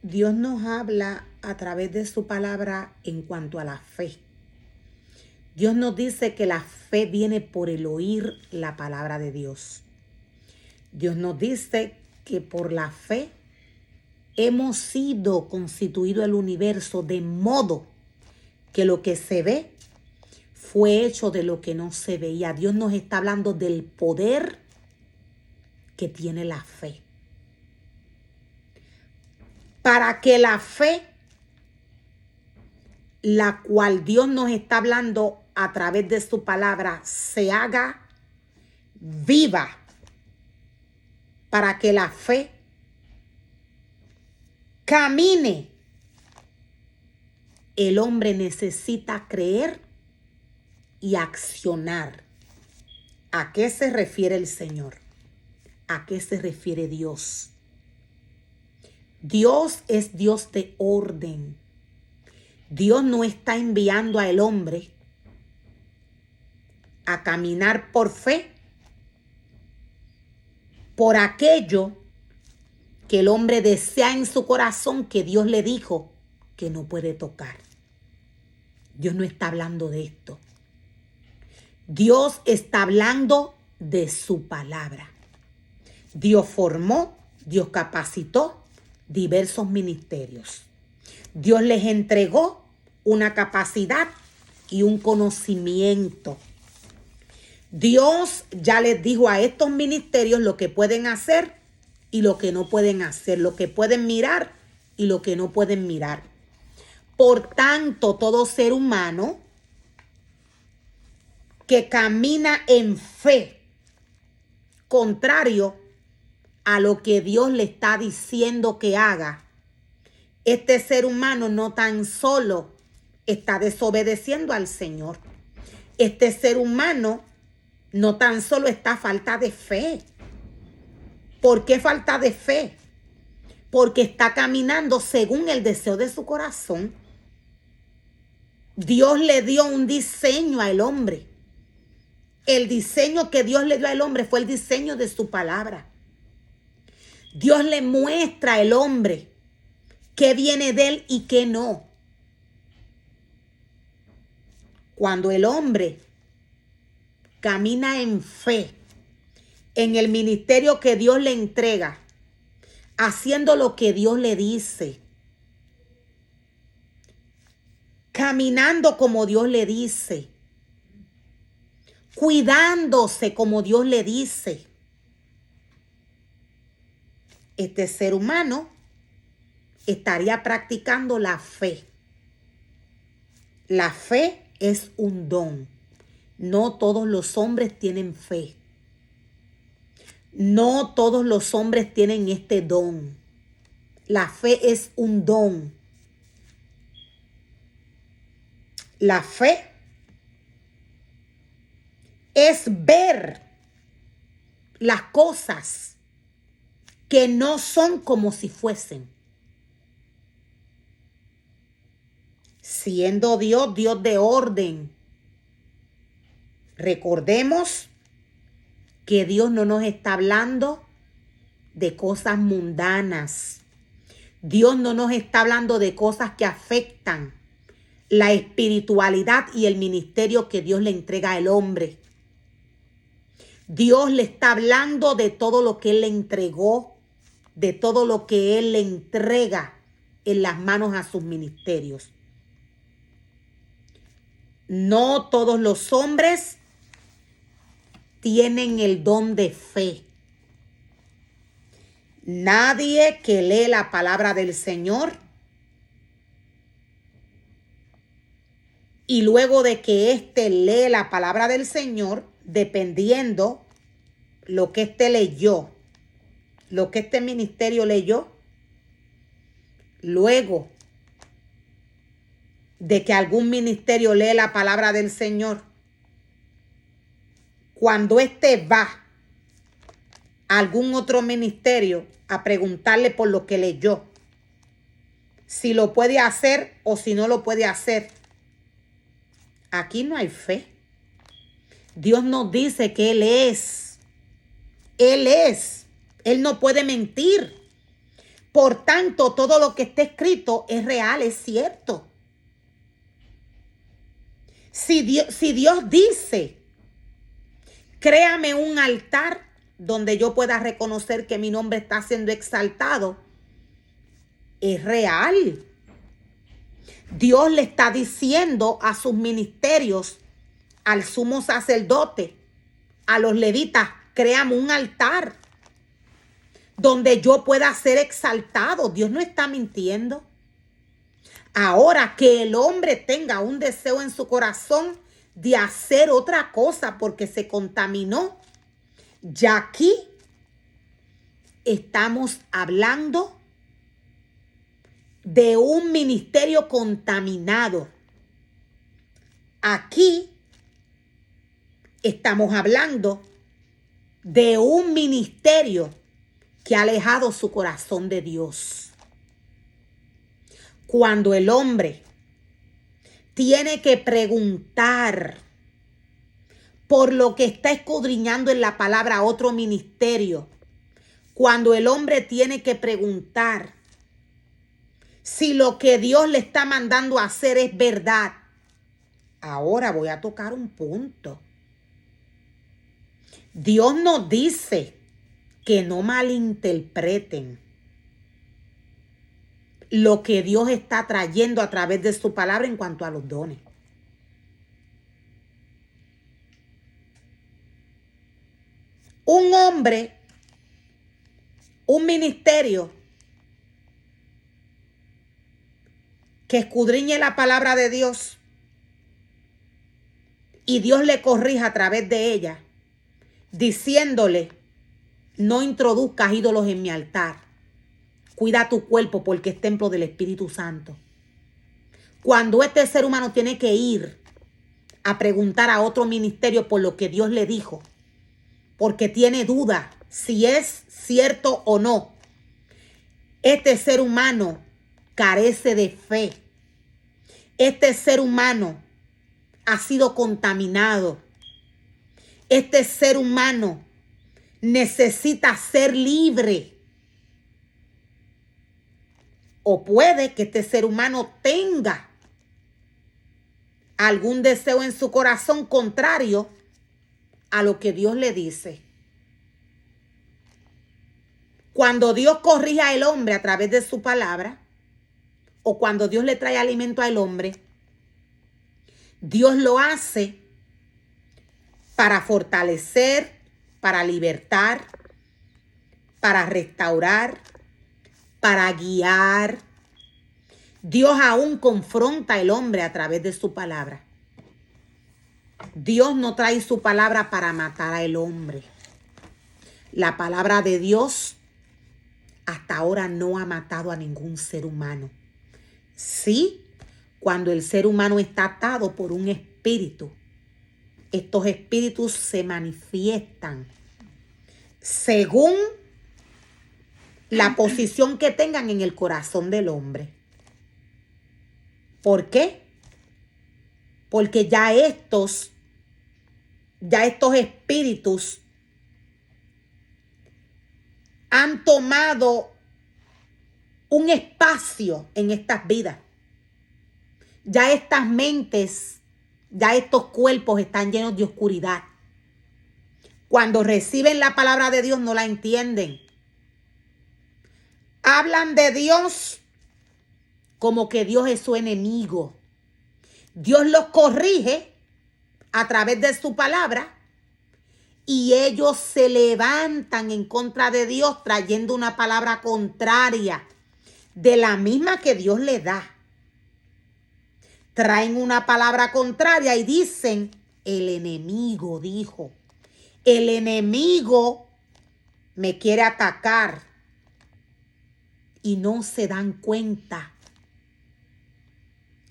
Dios nos habla a través de su palabra en cuanto a la fe. Dios nos dice que la fe viene por el oír la palabra de Dios. Dios nos dice que por la fe hemos sido constituido el universo de modo que lo que se ve fue hecho de lo que no se veía. Dios nos está hablando del poder que tiene la fe. Para que la fe, la cual Dios nos está hablando a través de su palabra, se haga viva. Para que la fe camine, el hombre necesita creer y accionar. ¿A qué se refiere el Señor? ¿A qué se refiere Dios? Dios es Dios de orden. Dios no está enviando al hombre a caminar por fe, por aquello que el hombre desea en su corazón que Dios le dijo que no puede tocar. Dios no está hablando de esto. Dios está hablando de su palabra. Dios formó, Dios capacitó diversos ministerios. Dios les entregó una capacidad y un conocimiento. Dios ya les dijo a estos ministerios lo que pueden hacer y lo que no pueden hacer, lo que pueden mirar y lo que no pueden mirar. Por tanto, todo ser humano que camina en fe, contrario a lo que Dios le está diciendo que haga, este ser humano no tan solo está desobedeciendo al Señor. Este ser humano no tan solo está a falta de fe. ¿Por qué falta de fe? Porque está caminando según el deseo de su corazón. Dios le dio un diseño al hombre. El diseño que Dios le dio al hombre fue el diseño de su palabra. Dios le muestra al hombre qué viene de él y qué no. Cuando el hombre camina en fe, en el ministerio que Dios le entrega, haciendo lo que Dios le dice, caminando como Dios le dice, cuidándose como Dios le dice, este ser humano estaría practicando la fe. La fe es un don. No todos los hombres tienen fe. No todos los hombres tienen este don. La fe es un don. La fe es ver las cosas que no son como si fuesen. Siendo Dios, Dios de orden. Recordemos que Dios no nos está hablando de cosas mundanas. Dios no nos está hablando de cosas que afectan la espiritualidad y el ministerio que Dios le entrega al hombre. Dios le está hablando de todo lo que Él le entregó, de todo lo que Él le entrega en las manos a sus ministerios. No todos los hombres tienen el don de fe. Nadie que lee la palabra del Señor y luego de que éste lee la palabra del Señor, dependiendo lo que éste leyó, lo que este ministerio leyó, luego de que algún ministerio lee la palabra del Señor, cuando éste va a algún otro ministerio a preguntarle por lo que leyó, si lo puede hacer o si no lo puede hacer, aquí no hay fe. Dios nos dice que Él es. Él es. Él no puede mentir. Por tanto, todo lo que está escrito es real, es cierto. Si Dios dice, créame un altar donde yo pueda reconocer que mi nombre está siendo exaltado, es real. Dios le está diciendo a sus ministerios, al sumo sacerdote, a los levitas, créame un altar donde yo pueda ser exaltado. Dios no está mintiendo. Ahora, que el hombre tenga un deseo en su corazón de hacer otra cosa porque se contaminó, ya aquí estamos hablando de un ministerio contaminado. Aquí estamos hablando de un ministerio que ha alejado su corazón de Dios. Cuando el hombre tiene que preguntar por lo que está escudriñando en la palabra a otro ministerio, cuando el hombre tiene que preguntar si lo que Dios le está mandando a hacer es verdad. Ahora voy a tocar un punto. Dios nos dice que no malinterpreten lo que Dios está trayendo a través de su palabra en cuanto a los dones. Un hombre, un ministerio que escudriñe la palabra de Dios y Dios le corrija a través de ella, diciéndole, no introduzcas ídolos en mi altar. Cuida tu cuerpo porque es templo del Espíritu Santo. Cuando este ser humano tiene que ir a preguntar a otro ministerio por lo que Dios le dijo, porque tiene duda si es cierto o no, este ser humano carece de fe. Este ser humano ha sido contaminado. Este ser humano necesita ser libre. O puede que este ser humano tenga algún deseo en su corazón contrario a lo que Dios le dice. Cuando Dios corrige al hombre a través de su palabra, o cuando Dios le trae alimento al hombre, Dios lo hace para fortalecer, para libertar, para restaurar, para guiar. Dios aún confronta al hombre a través de su palabra. Dios no trae su palabra para matar al hombre. La palabra de Dios hasta ahora no ha matado a ningún ser humano. Sí, cuando el ser humano está atado por un espíritu, estos espíritus se manifiestan según la posición que tengan en el corazón del hombre. ¿Por qué? Porque ya estos espíritus han tomado un espacio en estas vidas. Ya estas mentes, ya estos cuerpos están llenos de oscuridad. Cuando reciben la palabra de Dios no la entienden. Hablan de Dios como que Dios es su enemigo. Dios los corrige a través de su palabra y ellos se levantan en contra de Dios trayendo una palabra contraria de la misma que Dios le da. Traen una palabra contraria y dicen, el enemigo dijo, el enemigo me quiere atacar. Y no se dan cuenta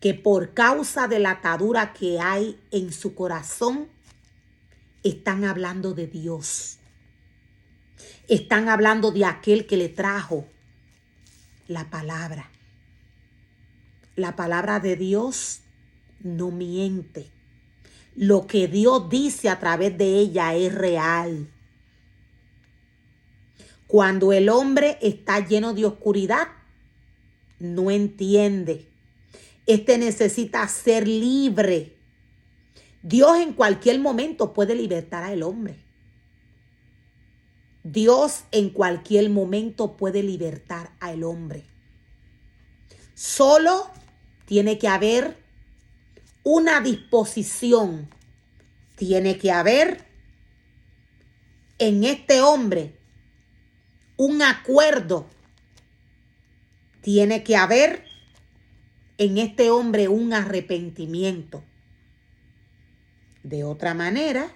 que por causa de la atadura que hay en su corazón, están hablando de Dios. Están hablando de aquel que le trajo la palabra. La palabra de Dios no miente. Lo que Dios dice a través de ella es real. Cuando el hombre está lleno de oscuridad, no entiende. Este necesita ser libre. Dios en cualquier momento puede libertar al hombre. Dios en cualquier momento puede libertar al hombre. Solo tiene que haber una disposición. Tiene que haber en este hombre un acuerdo. Tiene que haber en este hombre un arrepentimiento. De otra manera,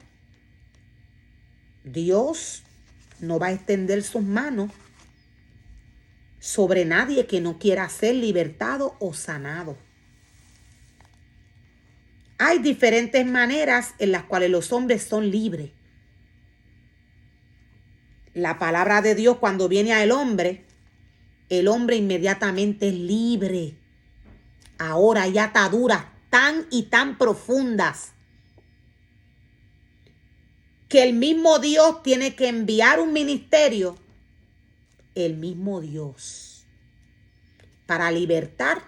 Dios no va a extender sus manos sobre nadie que no quiera ser libertado o sanado. Hay diferentes maneras en las cuales los hombres son libres. La palabra de Dios, cuando viene al hombre, el hombre inmediatamente es libre. Ahora hay ataduras tan y tan profundas que el mismo Dios tiene que enviar un ministerio, el mismo Dios, para libertar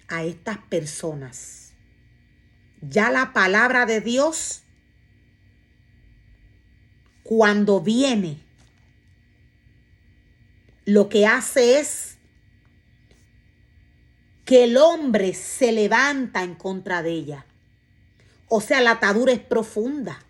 a estas personas. Ya la palabra de Dios, cuando viene, lo que hace es que el hombre se levanta en contra de ella. O sea, la atadura es profunda.